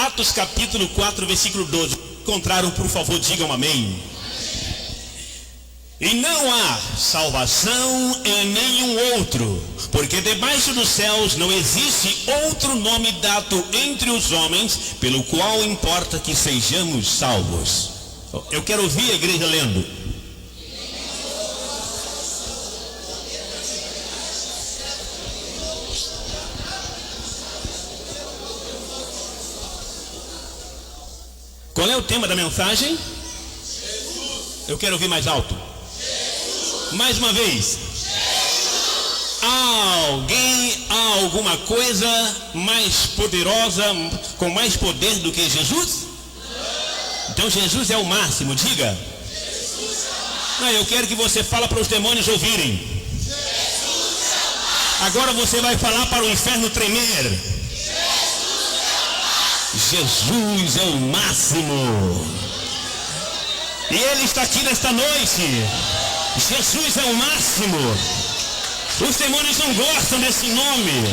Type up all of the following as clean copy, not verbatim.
Atos capítulo 4, versículo 12. Encontraram, por favor, digam amém. E não há salvação em nenhum outro, porque debaixo dos céus não existe outro nome dado entre os homens, pelo qual importa que sejamos salvos. Eu quero ouvir a igreja lendo. Qual é o tema da mensagem? Eu quero ouvir mais alto. Mais uma vez. Há alguma coisa mais poderosa, com mais poder do que Jesus? Então Jesus é o máximo, diga. Não, eu quero que você fale para os demônios ouvirem. Agora você vai falar para o inferno tremer. Jesus é o máximo. E Ele está aqui nesta noite. Jesus é o máximo. Os demônios não gostam desse nome.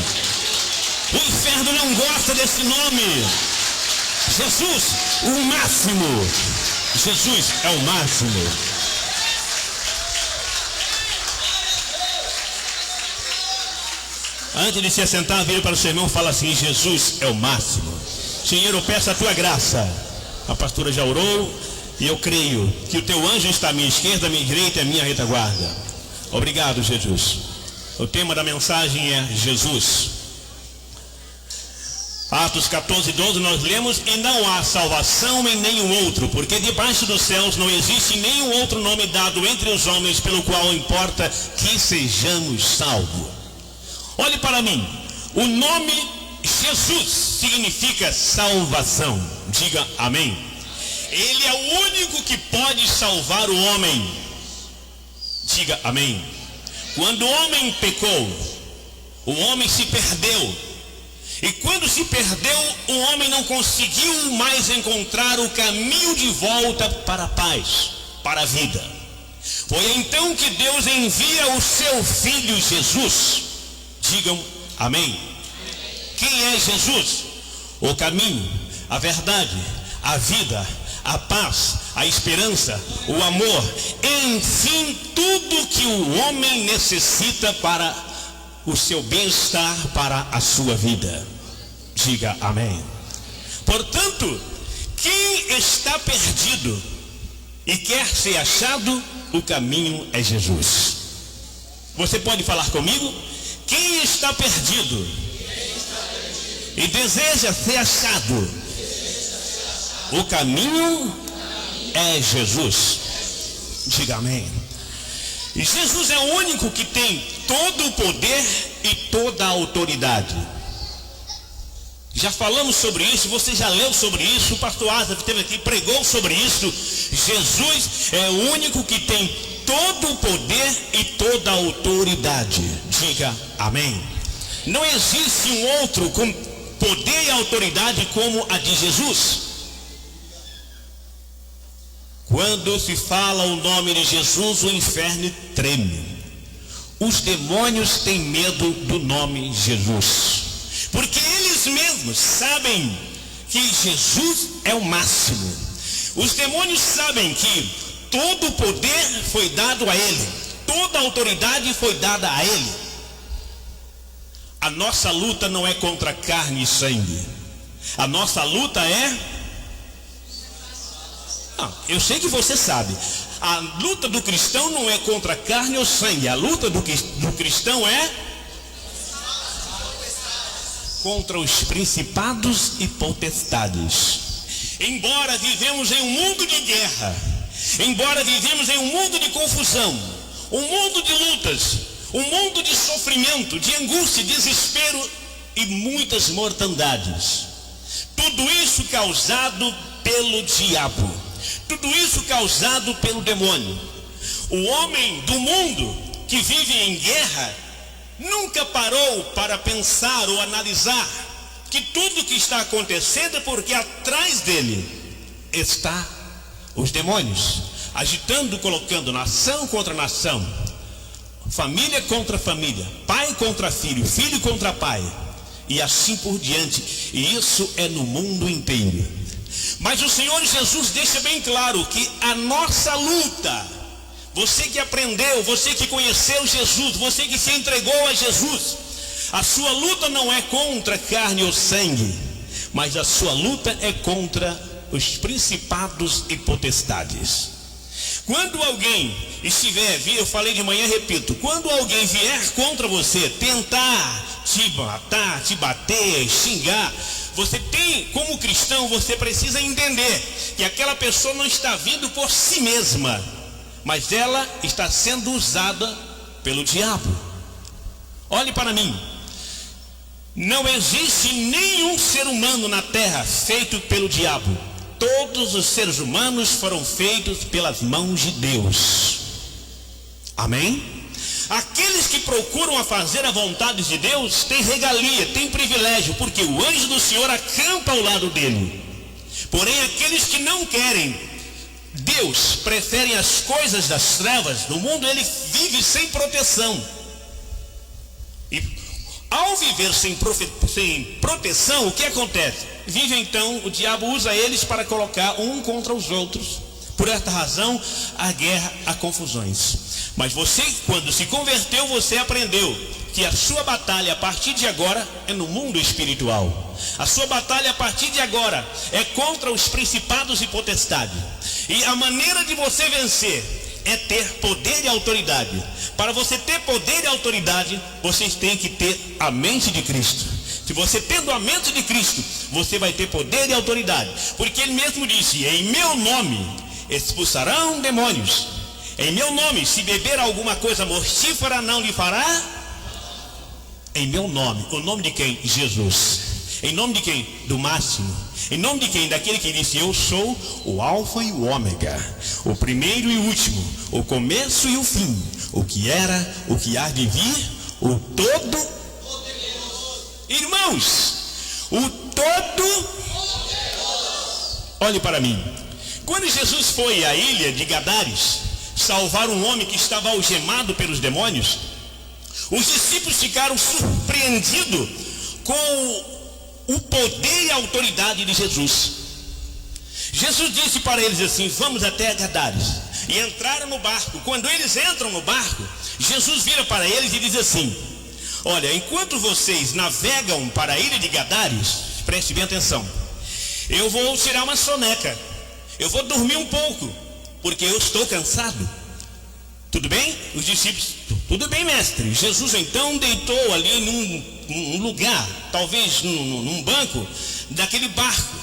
O inferno não gosta desse nome. Jesus, o máximo. Jesus é o máximo. Antes de se assentar, vire para o seu irmão e fala assim: Jesus é o máximo. Senhor, eu peço a tua graça. A pastora já orou. E eu creio que o teu anjo está à minha esquerda, à minha direita e à minha retaguarda. Obrigado, Jesus. O tema da mensagem é Jesus. Atos 14, 12 nós lemos: e não há salvação em nenhum outro, porque debaixo dos céus não existe nenhum outro nome dado entre os homens, pelo qual importa que sejamos salvos. Olhe para mim. O nome Jesus significa salvação. Diga amém. Ele é o único que pode salvar o homem. Diga amém. Quando o homem pecou, o homem se perdeu. E quando se perdeu, o homem não conseguiu mais encontrar o caminho de volta para a paz, para a vida. Foi então que Deus envia o seu Filho Jesus. Digam amém. Quem é Jesus? O caminho, a verdade, a vida, a paz, a esperança, o amor, enfim, tudo que o homem necessita para o seu bem-estar, para a sua vida. Diga amém. Portanto, quem está perdido e quer ser achado, o caminho é Jesus. Você pode falar comigo? Quem está perdido e deseja ser achado, o caminho é Jesus. Diga amém. E Jesus é o único que tem todo o poder e toda a autoridade. Já falamos sobre isso, você já leu sobre isso, o pastor Asa esteve aqui, pregou sobre isso. Jesus é o único que tem todo o poder e toda a autoridade. Diga amém. Não existe um outro com poder e autoridade como a de Jesus. Quando se fala o nome de Jesus, o inferno treme. Os demônios têm medo do nome Jesus, porque eles mesmos sabem que Jesus é o máximo. Os demônios sabem que todo o poder foi dado a Ele, toda a autoridade foi dada a Ele. A nossa luta não é contra carne e sangue. A nossa luta é... eu sei que você sabe. A luta do cristão não é contra carne ou sangue. A luta do cristão é contra os principados e potestades. Embora vivemos em um mundo de guerra, embora vivemos em um mundo de confusão, um mundo de lutas, um mundo de sofrimento, de angústia, desespero e muitas mortandades, tudo isso causado pelo diabo, tudo isso causado pelo demônio. O homem do mundo que vive em guerra nunca parou para pensar ou analisar que tudo que está acontecendo é porque atrás dele está os demônios, agitando, colocando nação contra nação, família contra família, pai contra filho, filho contra pai. e assim por diante. E isso é no mundo inteiro. Mas o Senhor Jesus deixa bem claro que a nossa luta, você que aprendeu, você que conheceu Jesus, você que se entregou a Jesus, a sua luta não é contra carne ou sangue, mas a sua luta é contra os principados e potestades. Quando alguém estiver, eu falei de manhã, repito, quando alguém vier contra você, tentar te matar, te bater, xingar, você tem, como cristão, você precisa entender que aquela pessoa não está vindo por si mesma, mas ela está sendo usada pelo diabo. Olhe para mim. Não existe nenhum ser humano na terra feito pelo diabo. Todos os seres humanos foram feitos pelas mãos de Deus. Amém? Aqueles que procuram a fazer a vontade de Deus têm regalia, têm privilégio, porque o anjo do Senhor acampa ao lado dele. Porém, aqueles que não querem Deus, preferem as coisas das trevas, no mundo ele vive sem proteção. E ao viver sem proteção, o que acontece? Vive então, o diabo usa eles para colocar um contra os outros. Por esta razão, a guerra, há confusões. Mas você, quando se converteu, você aprendeu que a sua batalha a partir de agora é no mundo espiritual. A sua batalha a partir de agora é contra os principados e potestades. E a maneira de você vencer é ter poder e autoridade. Para você ter poder e autoridade, vocês têm que ter a mente de Cristo. Se você tendo a mente de Cristo, você vai ter poder e autoridade. Porque ele mesmo disse: em meu nome expulsarão demônios. Em meu nome, se beber alguma coisa mortífera, não lhe fará. Em meu nome. O nome de quem? Jesus. Em nome de quem? Do máximo. Em nome de quem? Daquele que disse: eu sou o alfa e o ômega, o primeiro e o último, o começo e o fim, o que era, o que há de vir, o todo poderoso. Irmãos, o todo poderoso. Olhe para mim. Quando Jesus foi à ilha de Gadares salvar um homem que estava algemado pelos demônios, os discípulos ficaram surpreendidos com o poder e a autoridade de Jesus. Jesus disse para eles assim: vamos até Gadares. E entraram no barco. Quando eles entram no barco, Jesus vira para eles e diz assim: olha, enquanto vocês navegam para a ilha de Gadares, preste bem atenção, eu vou tirar uma soneca, eu vou dormir um pouco, porque eu estou cansado. Tudo bem? Os discípulos: tudo bem, mestre. Jesus então deitou ali num lugar, talvez num banco daquele barco,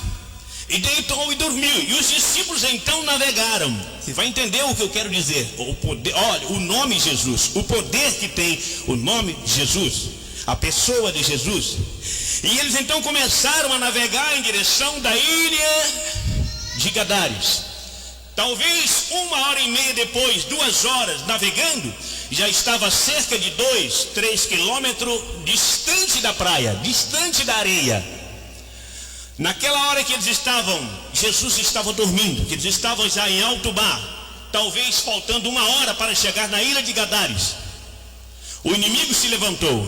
e deitou e dormiu. E os discípulos então navegaram. Você vai entender o que eu quero dizer. O poder, olha, o nome Jesus, o poder que tem o nome Jesus, a pessoa de Jesus. E eles então começaram a navegar em direção da ilha de Gadares. Talvez 1h30 depois, 2 horas navegando, já estava cerca de 2-3 quilômetros distante da praia, distante da areia. Naquela hora que eles estavam, Jesus estava dormindo, que eles estavam já em alto mar, talvez faltando 1 hora para chegar na ilha de Gadares. O inimigo se levantou.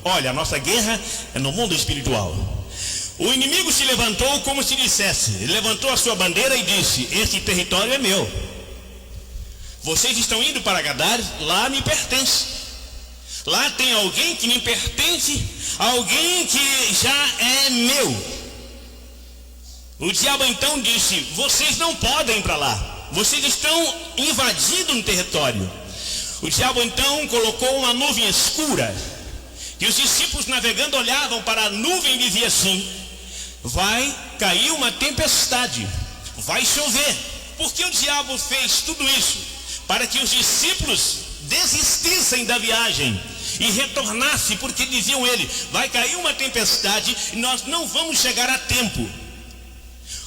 Olha, a nossa guerra é no mundo espiritual. O inimigo se levantou como se dissesse, ele levantou a sua bandeira e disse: esse território é meu. Vocês estão indo para Gadares, lá me pertence. Lá tem alguém que me pertence, alguém que já é meu. O diabo então disse: vocês não podem ir para lá, vocês estão invadindo um território. O diabo então colocou uma nuvem escura, e os discípulos navegando olhavam para a nuvem e diziam assim: vai cair uma tempestade, vai chover. Porque o diabo fez tudo isso? Para que os discípulos desistissem da viagem e retornassem, porque diziam ele: vai cair uma tempestade e nós não vamos chegar a tempo.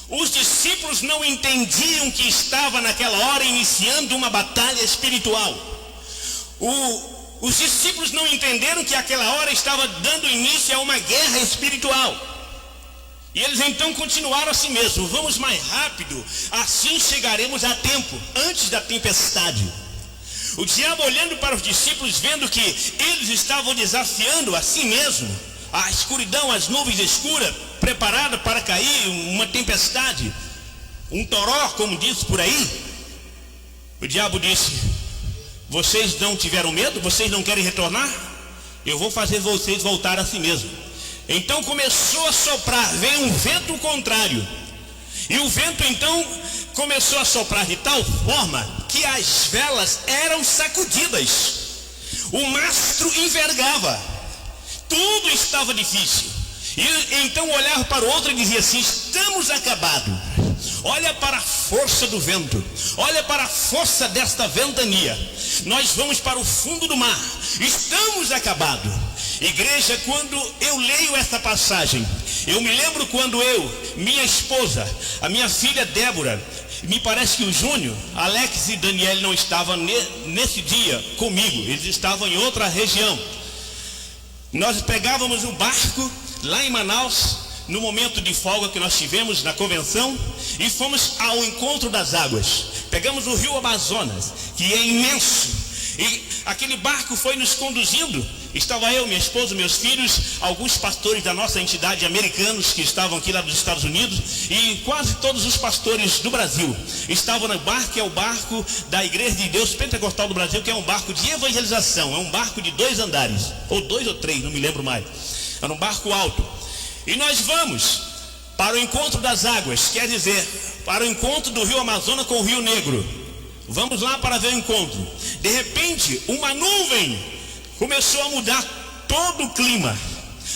Os discípulos não entendiam que estava naquela hora iniciando uma batalha espiritual. Os discípulos não entenderam que aquela hora estava dando início a uma guerra espiritual. E eles então continuaram assim mesmo: vamos mais rápido, assim chegaremos a tempo, antes da tempestade. O diabo, olhando para os discípulos, vendo que eles estavam desafiando a si mesmo, a escuridão, as nuvens escuras, preparada para cair uma tempestade, um toró, como diz por aí. O diabo disse: vocês não tiveram medo? Vocês não querem retornar? Eu vou fazer vocês voltar a si mesmo. Então começou a soprar, veio um vento contrário. E o vento então começou a soprar de tal forma que as velas eram sacudidas. O mastro envergava. Tudo estava difícil. E então olhava para o outro e dizia assim: estamos acabados. Olha para a força do vento, olha para a força desta ventania. Nós vamos para o fundo do mar, estamos acabados. Igreja, quando eu leio essa passagem, eu me lembro quando minha esposa, a minha filha Débora, me parece que o Júnior, Alex e Daniel não estavam nesse dia comigo, eles estavam em outra região. Nós pegávamos um barco lá em Manaus, no momento de folga que nós tivemos na convenção, e fomos ao encontro das águas. Pegamos o rio Amazonas, que é imenso, e aquele barco foi nos conduzindo. Estava eu, minha esposa, meus filhos, alguns pastores da nossa entidade americanos que estavam aqui lá dos Estados Unidos, e quase todos os pastores do Brasil estavam no barco, que é o barco da Igreja de Deus Pentecostal do Brasil, que é um barco de evangelização, é um barco de 2 andares, ou 2 ou 3, não me lembro mais. Era um barco alto. E nós vamos para o encontro das águas, quer dizer, para o encontro do rio Amazonas com o rio Negro. Vamos lá para ver o encontro. De repente, uma nuvem começou a mudar todo o clima.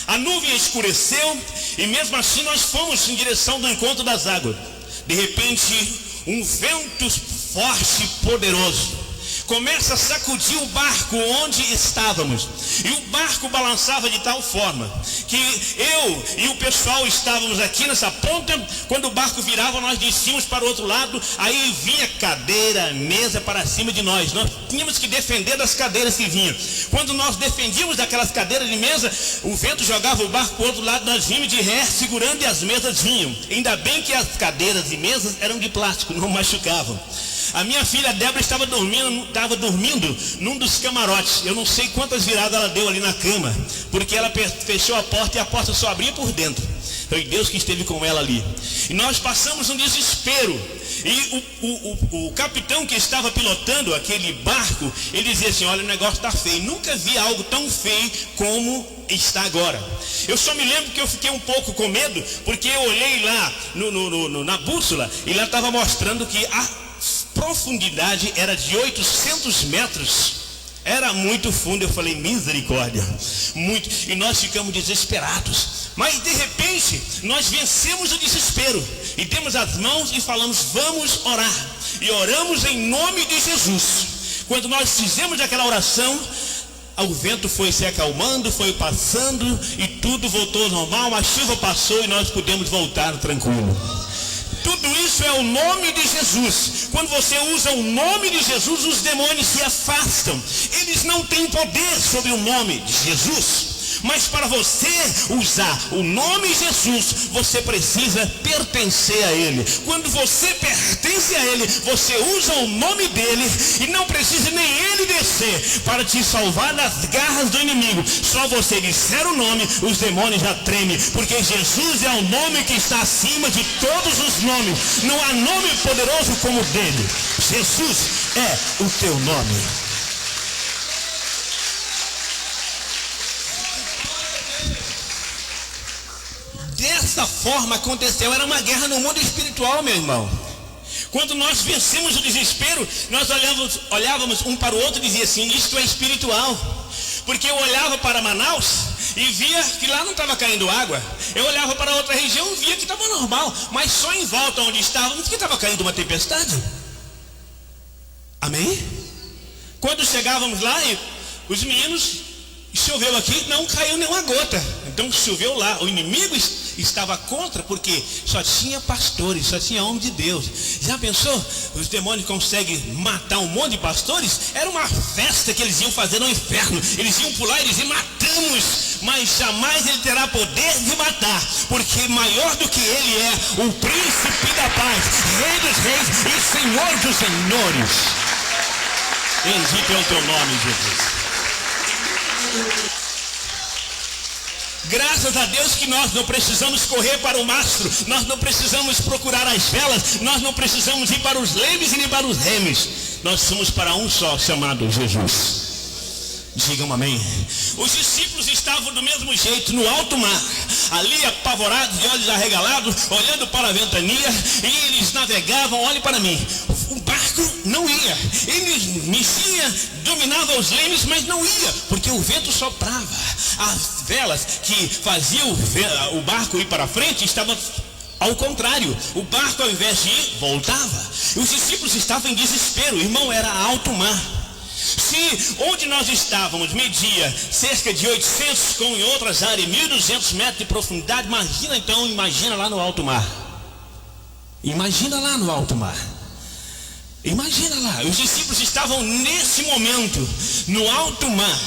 A nuvem escureceu e mesmo assim nós fomos em direção do encontro das águas. De repente, um vento forte e poderoso começa a sacudir o barco onde estávamos. E o barco balançava de tal forma que eu e o pessoal estávamos aqui nessa ponta. Quando o barco virava, nós descíamos para o outro lado. Aí vinha cadeira, mesa para cima de nós. Nós tínhamos que defender das cadeiras que vinham. Quando nós defendíamos daquelas cadeiras de mesa, o vento jogava o barco para o outro lado. Nós vínhamos de ré segurando e as mesas vinham. Ainda bem que as cadeiras e mesas eram de plástico, não machucavam. A minha filha Débora estava dormindo num dos camarotes. Eu não sei quantas viradas ela deu ali na cama, porque ela fechou a porta e a porta só abria por dentro. Foi Deus que esteve com ela ali. E nós passamos um desespero. E o capitão que estava pilotando aquele barco, ele dizia assim: olha, o negócio está feio. Nunca vi algo tão feio como está agora. Eu só me lembro que eu fiquei um pouco com medo, porque eu olhei lá na bússola e lá estava mostrando que a profundidade era de 800 metros. Era muito fundo. Eu falei: misericórdia, muito. E nós ficamos desesperados. Mas de repente nós vencemos o desespero e demos as mãos e falamos: vamos orar. E oramos em nome de Jesus. Quando nós fizemos aquela oração, o vento foi se acalmando, foi passando e tudo voltou ao normal. A chuva passou e nós pudemos voltar tranquilo. Tudo isso é o nome de Jesus. Quando você usa o nome de Jesus, os demônios se afastam. Eles não têm poder sobre o nome de Jesus. Mas para você usar o nome Jesus, você precisa pertencer a Ele. Quando você pertence a Ele, você usa o nome dEle e não precisa nem Ele descer para te salvar das garras do inimigo. Só você disser o nome, os demônios já tremem, porque Jesus é o nome que está acima de todos os nomes. Não há nome poderoso como o dele. Jesus é o teu nome. Dessa forma aconteceu. Era uma guerra no mundo espiritual, meu irmão. Quando nós vencemos o desespero, nós olhávamos um para o outro e dizia assim: isto é espiritual. Porque eu olhava para Manaus e via que lá não estava caindo água. Eu olhava para outra região e via que estava normal. Mas só em volta onde estávamos que estava caindo uma tempestade. Amém? Quando chegávamos lá, os meninos... choveu aqui, não caiu nenhuma gota. Então choveu lá. O inimigo estava contra, porque só tinha pastores, só tinha homem de Deus. Já pensou? Os demônios conseguem matar um monte de pastores? Era uma festa que eles iam fazer no inferno. Eles iam pular e dizer: matamos. Mas jamais ele terá poder de matar, porque maior do que ele é o príncipe da paz, rei dos reis e senhor dos senhores. Bendito é o teu nome, Jesus. Graças a Deus que nós não precisamos correr para o mastro, nós não precisamos procurar as velas, nós não precisamos ir para os lemes e nem para os remes. Nós somos para um só, chamado Jesus. Digam amém. Os discípulos estavam do mesmo jeito no alto mar, ali apavorados, de olhos arregalados, olhando para a ventania, e eles navegavam. Olhe para mim, o barco não ia, ele mexia, dominava os lemes, mas não ia, porque o vento soprava. As velas que faziam o barco ir para frente estavam ao contrário, o barco ao invés de ir, voltava. Os discípulos estavam em desespero, irmão, era alto mar. Se onde nós estávamos media cerca de 800, com em outras áreas 1.200 metros de profundidade, imagina lá no alto mar. Imagina lá no alto mar. Imagina lá, os discípulos estavam nesse momento no alto mar,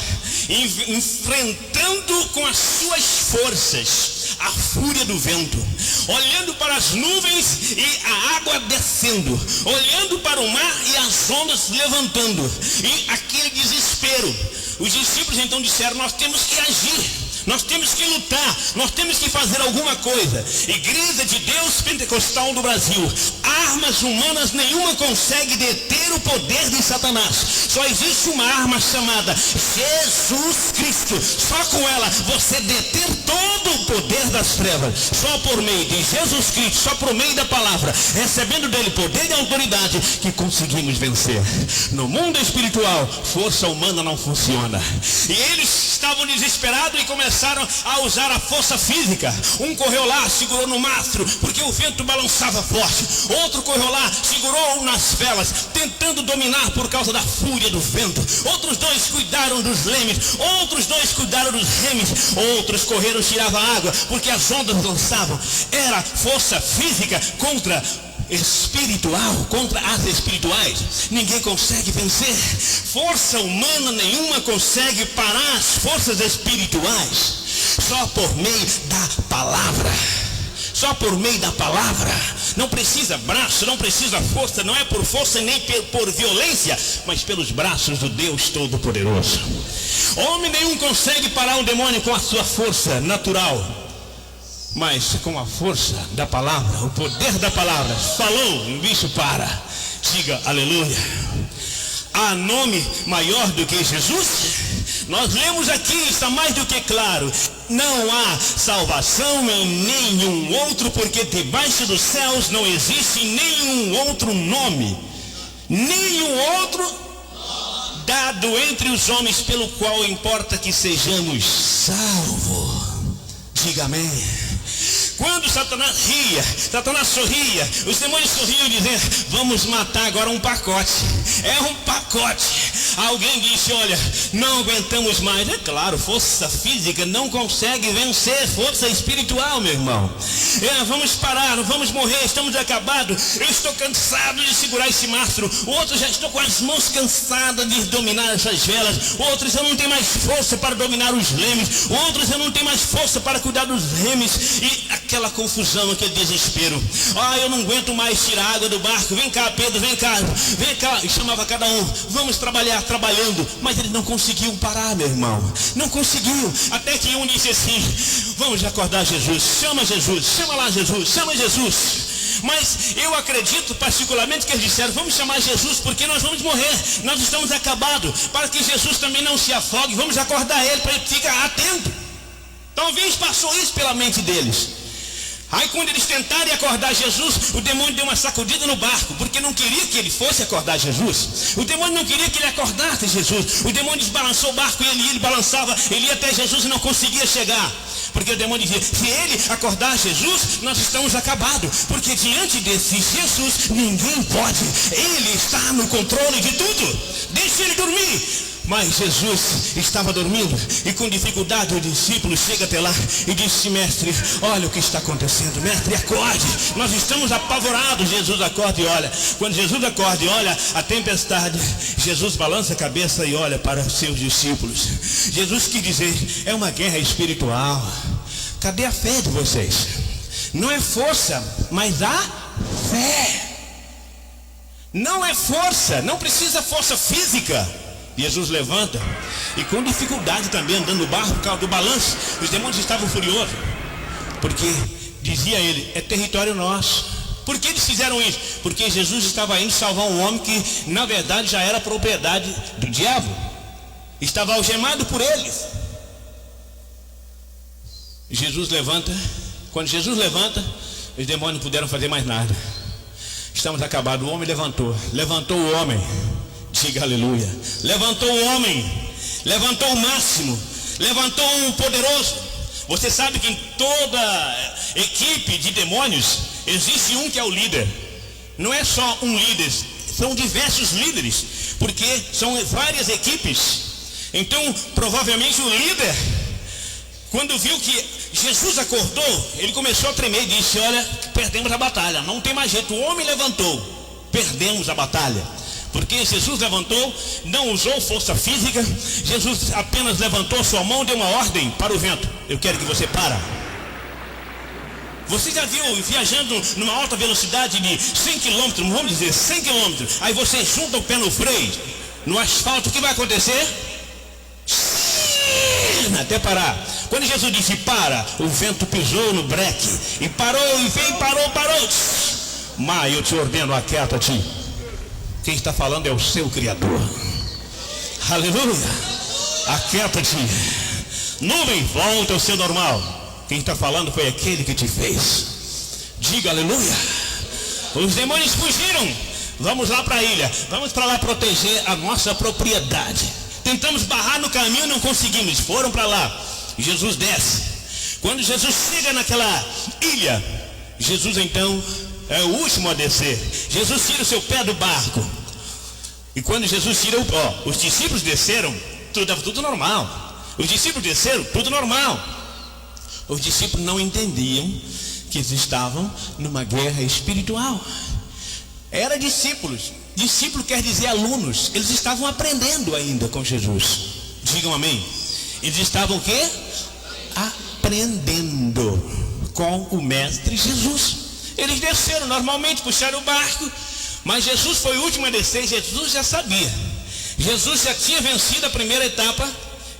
enfrentando com as suas forças a fúria do vento, olhando para as nuvens e a água descendo, olhando para o mar e as ondas levantando, e aquele desespero. Os discípulos então disseram: nós temos que agir, nós temos que lutar, nós temos que fazer alguma coisa. Igreja de Deus Pentecostal do Brasil, armas humanas nenhuma consegue deter o poder de Satanás. Só existe uma arma chamada Jesus Cristo. Só com ela você deter todo o poder das trevas. Só por meio de Jesus Cristo, só por meio da palavra, recebendo dele poder e autoridade, que conseguimos vencer. No mundo espiritual, força humana não funciona. E eles estavam desesperados e começaram a usar a força física. Um correu lá, segurou no mastro, porque o vento balançava forte. Outro correu lá, segurou nas velas, tentando dominar por causa da fúria do vento. Outros dois cuidaram dos lemes, outros dois cuidaram dos remes, outros correram, tiravam a água, porque as ondas lançavam. Era força física contra espiritual, contra as espirituais. Ninguém consegue vencer. Força humana nenhuma consegue parar as forças espirituais. Só por meio da palavra. Só por meio da palavra. Não precisa braço, não precisa força. Não é por força nem por violência, mas pelos braços do Deus Todo-Poderoso. Homem nenhum consegue parar um demônio com a sua força natural, mas com a força da palavra, o poder da palavra. Falou, o bicho para. Diga aleluia. Há nome maior do que Jesus? Nós lemos aqui, está mais do que claro. Não há salvação em nenhum outro, porque debaixo dos céus não existe nenhum outro nome, nenhum outro dado entre os homens, pelo qual importa que sejamos salvos. Diga amém. Quando Satanás ria, Satanás sorria, os demônios sorriam dizendo: vamos matar agora um pacote. É um pacote. Alguém disse: olha, não aguentamos mais. É claro, força física não consegue vencer força espiritual, meu irmão. Vamos parar, vamos morrer, estamos acabados. Eu estou cansado de segurar esse mastro. Outros já estou com as mãos cansadas de dominar essas velas. Outros eu não tenho mais força para dominar os lemes. Outros eu não tenho mais força para cuidar dos remes. E aquela confusão, aquele desespero. Eu não aguento mais tirar água do barco. Vem cá, Pedro, vem cá. E chamava cada um. Vamos trabalhar, trabalhando. Mas eles não conseguiam parar, meu irmão. Não conseguiam. Até que um disse assim: vamos acordar Jesus. Chama Jesus. Chama lá Jesus. Chama Jesus. Mas eu acredito particularmente que eles disseram: vamos chamar Jesus, porque nós vamos morrer, nós estamos acabados. Para que Jesus também não se afogue, vamos acordar ele, para ele ficar atento. Talvez passou isso pela mente deles. Aí quando eles tentarem acordar Jesus, o demônio deu uma sacudida no barco, porque não queria que ele fosse acordar Jesus. O demônio não queria que ele acordasse Jesus. O demônio desbalançou o barco e ele balançava, ele ia até Jesus e não conseguia chegar. Porque o demônio dizia: se ele acordar Jesus, nós estamos acabados. Porque diante desse Jesus, ninguém pode. Ele está no controle de tudo. Deixe ele dormir. Mas Jesus estava dormindo, e com dificuldade o discípulo chega até lá e disse: mestre, olha o que está acontecendo. Mestre, acorde, nós estamos apavorados. Jesus acorda e olha. Quando Jesus acorda e olha a tempestade, Jesus balança a cabeça e olha para os seus discípulos. Jesus quis dizer: é uma guerra espiritual. Cadê a fé de vocês? Não é força, mas a fé. Não é força, não precisa força física. Jesus levanta, e com dificuldade também, andando no barro por causa do balanço. Os demônios estavam furiosos, porque dizia ele, é território nosso. Por que eles fizeram isso? Porque Jesus estava indo salvar um homem que na verdade já era propriedade do diabo, estava algemado por eles. Jesus levanta. Quando Jesus levanta, os demônios não puderam fazer mais nada. Estamos acabados. O homem levantou o homem. Diga aleluia. Levantou o homem, levantou o máximo, levantou o poderoso. Você sabe que em toda equipe de demônios existe um que é o líder. Não é só um líder, são diversos líderes, porque são várias equipes. Então provavelmente o líder, quando viu que Jesus acordou, ele começou a tremer e disse, olha, perdemos a batalha, não tem mais jeito. O homem levantou, perdemos a batalha. Porque Jesus levantou, não usou força física. Jesus apenas levantou sua mão, deu uma ordem para o vento. Eu quero que você para. Você já viu viajando numa alta velocidade de 100 km, vamos dizer 100 km, aí você junta o pé no freio, no asfalto, o que vai acontecer? Até parar. Quando Jesus disse para, o vento pisou no breque e parou, e veio, parou. Mas eu te ordeno, aquieta-te. Quem está falando é o seu Criador. Aleluia. Aquieta-te. Nuvem, volta ao seu normal. Quem está falando foi aquele que te fez. Diga aleluia. Os demônios fugiram. Vamos lá para a ilha. Vamos para lá proteger a nossa propriedade. Tentamos barrar no caminho, não conseguimos. Foram para lá. Jesus desce. Quando Jesus chega naquela ilha, Jesus então é o último a descer. Jesus tira o seu pé do barco. E quando Jesus tira os discípulos desceram, tudo normal. Os discípulos desceram, tudo normal. Os discípulos não entendiam que eles estavam numa guerra espiritual. Era discípulos. Discípulo quer dizer alunos. Eles estavam aprendendo ainda com Jesus. Digam amém. Eles estavam o quê? Aprendendo com o mestre Jesus. Eles desceram normalmente, puxaram o barco, mas Jesus foi o último a descer. Jesus já sabia. Jesus já tinha vencido a primeira etapa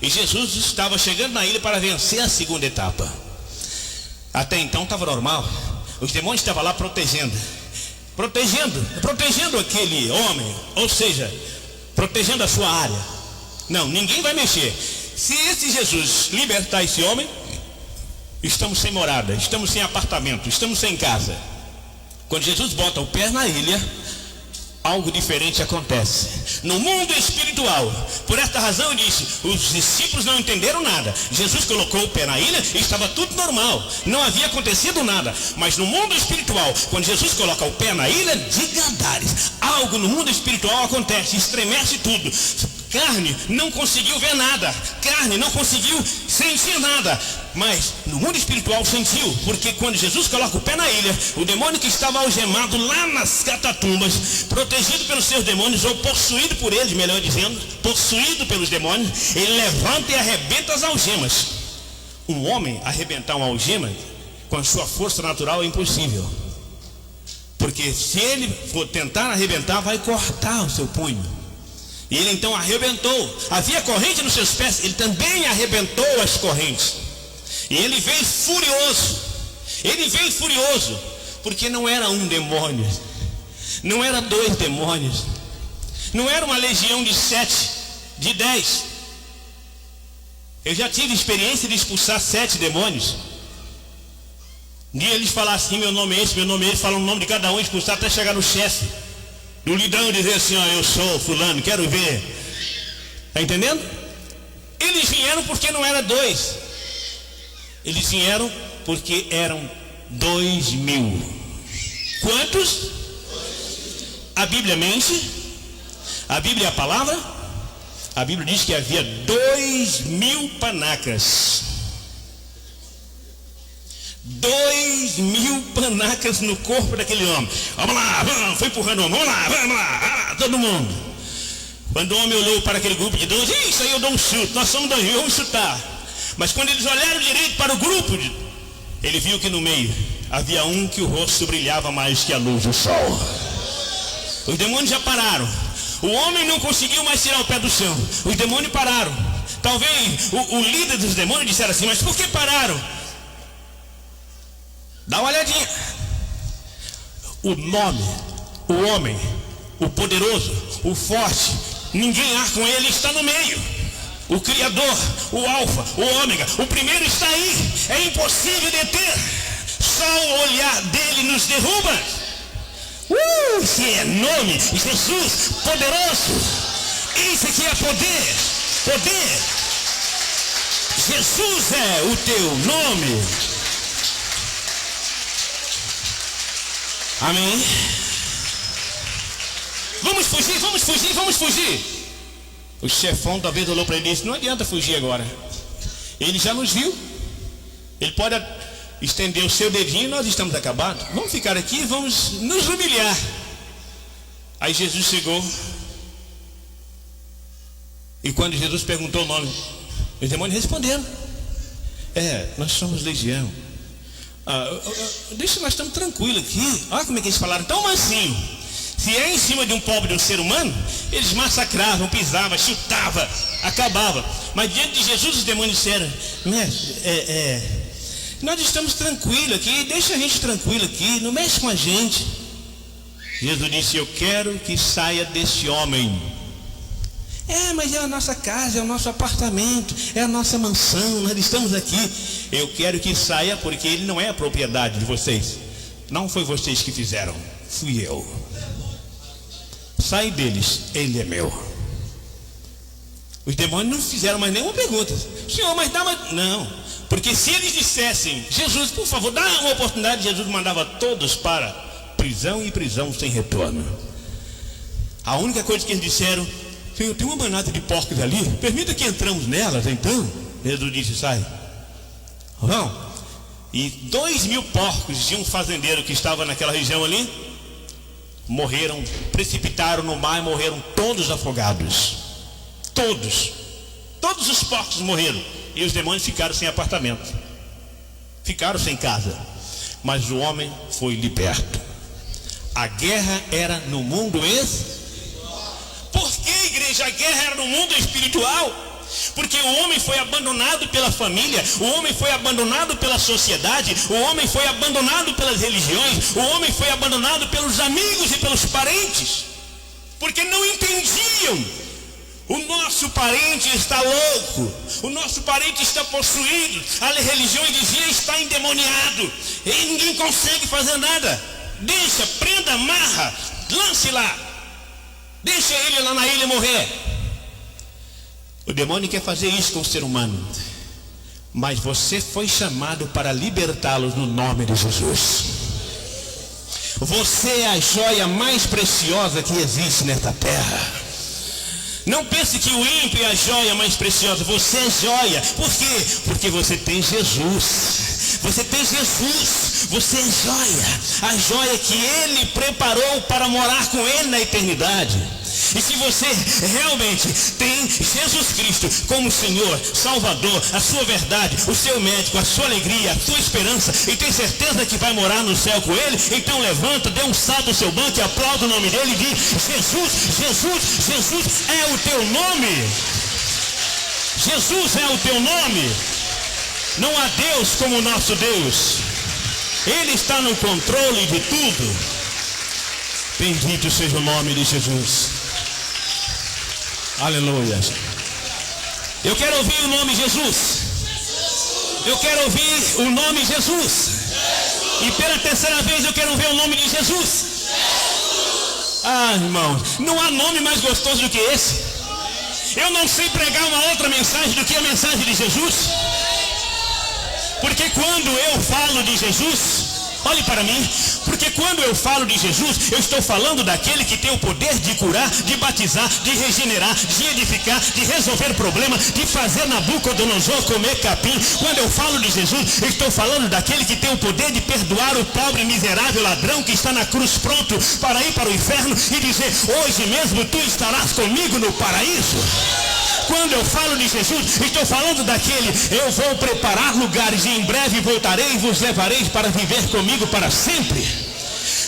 e Jesus estava chegando na ilha para vencer a segunda etapa. Até então estava normal. Os demônios estavam lá protegendo aquele homem, ou seja, protegendo a sua área. Não, ninguém vai mexer. Se esse Jesus libertar esse homem, estamos sem morada, estamos sem apartamento, estamos sem casa. Quando Jesus bota o pé na ilha, algo diferente acontece no mundo espiritual. Por esta razão eu disse, os discípulos não entenderam nada. Jesus colocou o pé na ilha e estava tudo normal, não havia acontecido nada. Mas no mundo espiritual, quando Jesus coloca o pé na ilha de Gadares, algo no mundo espiritual acontece, estremece tudo. Carne não conseguiu ver nada, carne não conseguiu sentir nada, mas no mundo espiritual sentiu, porque quando Jesus coloca o pé na ilha, o demônio que estava algemado lá nas catatumbas, protegido pelos seus demônios, ou possuído por eles, melhor dizendo, possuído pelos demônios, ele levanta e arrebenta as algemas. Um homem arrebentar uma algema com a sua força natural é impossível, porque se ele for tentar arrebentar, vai cortar o seu punho. E ele então arrebentou. Havia corrente nos seus pés, ele também arrebentou as correntes. E ele veio furioso. Ele veio furioso, porque não era um demônio, não era 2 demônios, não era uma legião de 7, de 10. Eu já tive experiência de expulsar 7 demônios. Um dia eles falaram assim, meu nome é esse, meu nome é esse, falam o nome de cada um, expulsar até chegar no chefe do lidão, dizer assim, ó, eu sou fulano, quero ver. Está entendendo? Eles vieram porque não era 2. Eles vieram porque eram 2.000. Quantos? A Bíblia mente? A Bíblia é a palavra? A Bíblia diz que havia 2.000 panacas. 2.000 panacas no corpo daquele homem. Vamos lá, vamos, foi empurrando o homem, vamos lá, todo mundo. Quando o homem olhou para aquele grupo de 12, isso aí eu dou um chute, nós somos 2.000, vamos chutar. Mas quando eles olharam direito para o grupo, ele viu que no meio havia um que o rosto brilhava mais que a luz do sol. Os demônios já pararam. O homem não conseguiu mais tirar o pé do chão. Os demônios pararam. Talvez o líder dos demônios dissera assim: mas por que pararam? Dá uma olhadinha. O nome, o homem, o poderoso, o forte, ninguém há com ele, está no meio. O Criador, o Alfa, o Ômega, o primeiro está aí. É impossível deter. Só o olhar dele nos derruba. Esse é nome, Jesus, poderoso. Isso aqui é poder, poder. Jesus é o teu nome. Amém. Vamos fugir, vamos fugir, vamos fugir. O chefão talvez olhou para ele e disse: não adianta fugir agora. Ele já nos viu. Ele pode estender o seu dedinho e nós estamos acabados. Vamos ficar aqui e vamos nos humilhar. Aí Jesus chegou. E quando Jesus perguntou o nome, os demônios responderam: nós somos legião. Deixa, nós estamos tranquilos aqui. Olha como é que eles falaram tão mansinho. Se é em cima de um pobre, de um ser humano, eles massacravam, pisavam, chutavam, acabavam. Mas diante de Jesus os demônios disseram: mestre, nós estamos tranquilos aqui, deixa a gente tranquilo aqui, não mexe com a gente. Jesus disse: eu quero que saia desse homem. Mas é a nossa casa, é o nosso apartamento, é a nossa mansão, nós estamos aqui. Eu quero que saia, porque ele não é a propriedade de vocês. Não foi vocês que fizeram, fui eu. Sai deles, ele é meu. Os demônios não fizeram mais nenhuma pergunta. Senhor, mas dá uma... Não, porque se eles dissessem: Jesus, por favor, dá uma oportunidade, Jesus mandava todos para prisão, e prisão sem retorno. A única coisa que eles disseram: Senhor, tem uma manada de porcos ali, permita que entramos nelas então. Jesus disse: sai. Vão. E 2.000 porcos de um fazendeiro que estava naquela região ali morreram, precipitaram no mar e morreram todos afogados. Todos os porcos morreram. E os demônios ficaram sem apartamento, ficaram sem casa. Mas o homem foi liberto. A guerra era no mundo espiritual. Por que, igreja? A guerra era no mundo espiritual. Porque o homem foi abandonado pela família, o homem foi abandonado pela sociedade, o homem foi abandonado pelas religiões, o homem foi abandonado pelos amigos e pelos parentes, porque não entendiam. O nosso parente está louco, o nosso parente está possuído, a religião dizia: está endemoniado, e ninguém consegue fazer nada. Deixa, prenda, amarra, lance lá, deixa ele lá na ilha morrer. O demônio quer fazer isso com o ser humano, mas você foi chamado para libertá-los no nome de Jesus. Você é a joia mais preciosa que existe nesta terra. Não pense que o ímpio é a joia mais preciosa. Você é joia. Por quê? Porque você tem Jesus. Você tem Jesus. Você é joia. A joia que Ele preparou para morar com Ele na eternidade. E se você realmente tem Jesus Cristo como Senhor, Salvador, a sua verdade, o seu médico, a sua alegria, a sua esperança, e tem certeza que vai morar no céu com Ele, então levanta, dê um salto no seu banco e aplauda o nome dele e diz: Jesus, Jesus, Jesus é o teu nome. Jesus é o teu nome. Não há Deus como o nosso Deus. Ele está no controle de tudo. Bendito seja o nome de Jesus. Aleluia. Eu quero ouvir o nome Jesus. Eu quero ouvir o nome Jesus. E pela terceira vez eu quero ouvir o nome de Jesus. Irmãos, não há nome mais gostoso do que esse. Eu não sei pregar uma outra mensagem do que a mensagem de Jesus. Porque quando eu falo de Jesus, olhe para mim, porque quando eu falo de Jesus, eu estou falando daquele que tem o poder de curar, de batizar, de regenerar, de edificar, de resolver problemas, de fazer Nabucodonosor comer capim. Quando eu falo de Jesus, eu estou falando daquele que tem o poder de perdoar o pobre, miserável ladrão que está na cruz pronto para ir para o inferno e dizer: hoje mesmo tu estarás comigo no paraíso. Quando eu falo de Jesus, estou falando daquele: eu vou preparar lugares e em breve voltarei e vos levarei para viver comigo para sempre.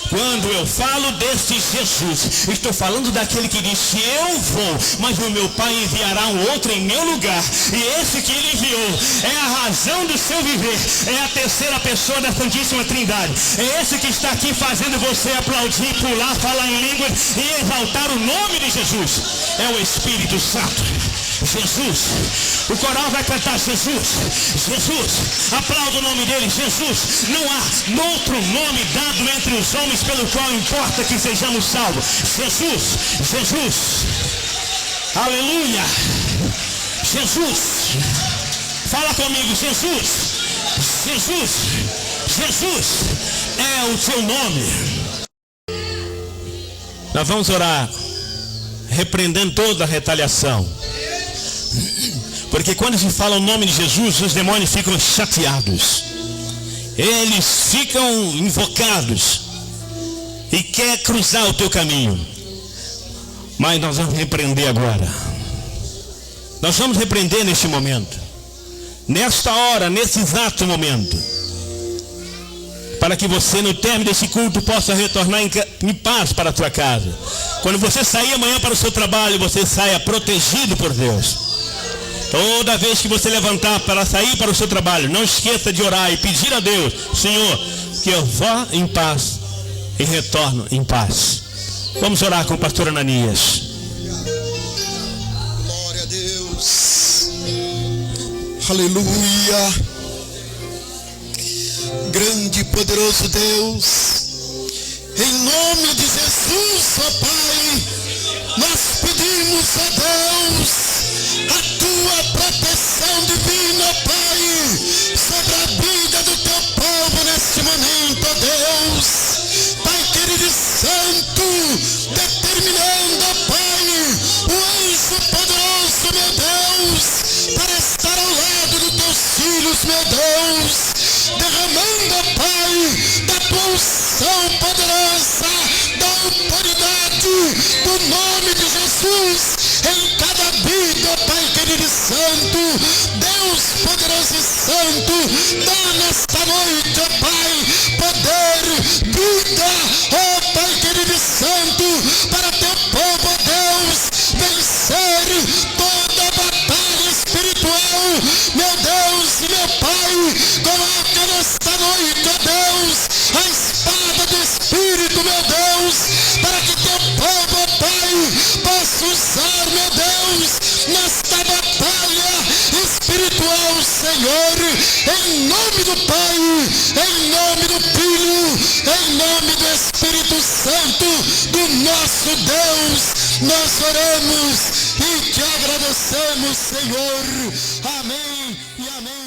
Quando eu falo desse Jesus, estou falando daquele que disse: eu vou, mas o meu Pai enviará um outro em meu lugar. E esse que ele enviou é a razão do seu viver, é a terceira pessoa da Santíssima Trindade. É esse que está aqui fazendo você aplaudir, pular, falar em línguas e exaltar o nome de Jesus. É o Espírito Santo. Jesus. O coral vai cantar Jesus, Jesus. Aplauda o nome dele, Jesus. Não há outro nome dado entre os homens pelo qual importa que sejamos salvos. Jesus, Jesus. Aleluia. Jesus. Fala comigo, Jesus. Jesus. Jesus é o seu nome. Nós vamos orar repreendendo toda a retaliação. Porque quando se fala o nome de Jesus, os demônios ficam chateados. Eles ficam invocados e quer cruzar o teu caminho. Mas nós vamos repreender agora. Nós vamos repreender neste momento. Nesta hora, nesse exato momento. Para que você, no término desse culto, possa retornar em paz para a tua casa. Quando você sair amanhã para o seu trabalho, você saia protegido por Deus. Toda vez que você levantar para sair para o seu trabalho, não esqueça de orar e pedir a Deus: Senhor, que eu vá em paz e retorno em paz. Vamos orar com o pastor Ananias. Glória a Deus. Aleluia. Grande e poderoso Deus, em nome de Jesus, ó Pai, nós pedimos a Deus a tua proteção divina, Pai, sobre a vida do teu povo neste momento, ó Deus. Pai querido e santo, determinando, ó Pai, o anjo poderoso, meu Deus, para estar ao lado dos teus filhos, meu Deus, derramando, ó Pai, da tua unção poderosa, da autoridade do nome de Jesus em cada vida, ó Pai querido e santo. Deus poderoso e santo, dá nesta noite, ó Pai, poder, vida, ó Pai querido e santo, para teu povo, ó Deus, vencer toda a batalha espiritual, meu Deus e meu Pai. Coloca nesta noite, ó Deus, a espada do Espírito, meu Deus, para que teu povo, ó Pai, possa usar, meu Deus, nesta batalha espiritual, Senhor, em nome do Pai, em nome do Filho, em nome do Espírito Santo, do nosso Deus, nós oramos e te agradecemos, Senhor. Amém.